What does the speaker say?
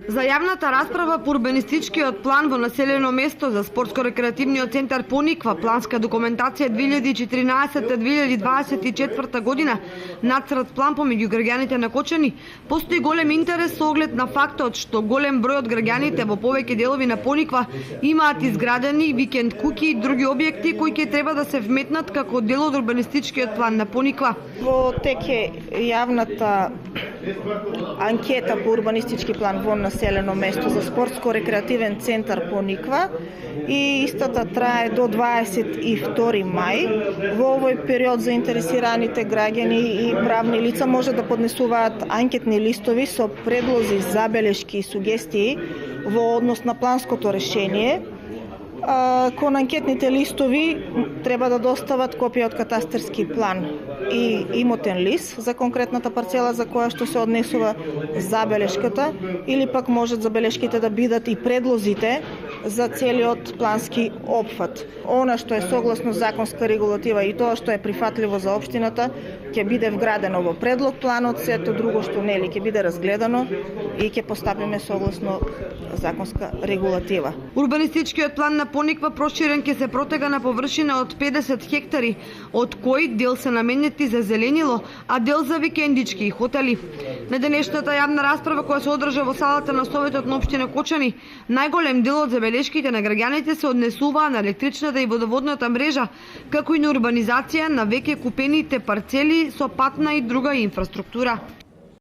За јавната расправа по урбанистичкиот план во населено место за спортско-рекреативниот центар Пониква, планска документација 2014-2024 година, нацрт план помеѓу граѓаните на Кочани, постои голем интерес со оглед на фактот што голем број од граѓаните во повеќе делови на Пониква имаат изградени викенд куќи и други објекти кои ќе треба да се вметнат како дел од урбанистичкиот план на Пониква. Во тек е јавната анкета по урбанистички план во населено место за спортско-рекреативен центар Пониква и истата трае до 22 мај. Во овој период заинтересираните граѓани и правни лица може да поднесуваат анкетни листови со предлози, забелешки и сугестии во однос на планското решение. Кон анкетните листови треба да достават копија од катастарски план и имотен лист за конкретната парцела за која што се однесува забелешката, или пак можат забелешките да бидат и предлозите за целиот плански опфат. Она што е согласно законска регулатива и тоа што е прифатливо за општината ќе биде вградено во предлог планот, сето друго што нели ќе биде разгледано и ќе постапиме согласно законска регулатива. Урбанистичкиот план на Пониква проширен ќе се протега на површина од 50 хектари, од кои дел се наменети за зеленило, а дел за викендички и хотели. На денешната јавна расправа која се одржа во салата на Советот на општина Кочани, најголем дел од забелешките на граѓаните се однесуваа на електричната и водоводната мрежа, како и на урбанизација на веќе купените парцели со патна и друга инфраструктура.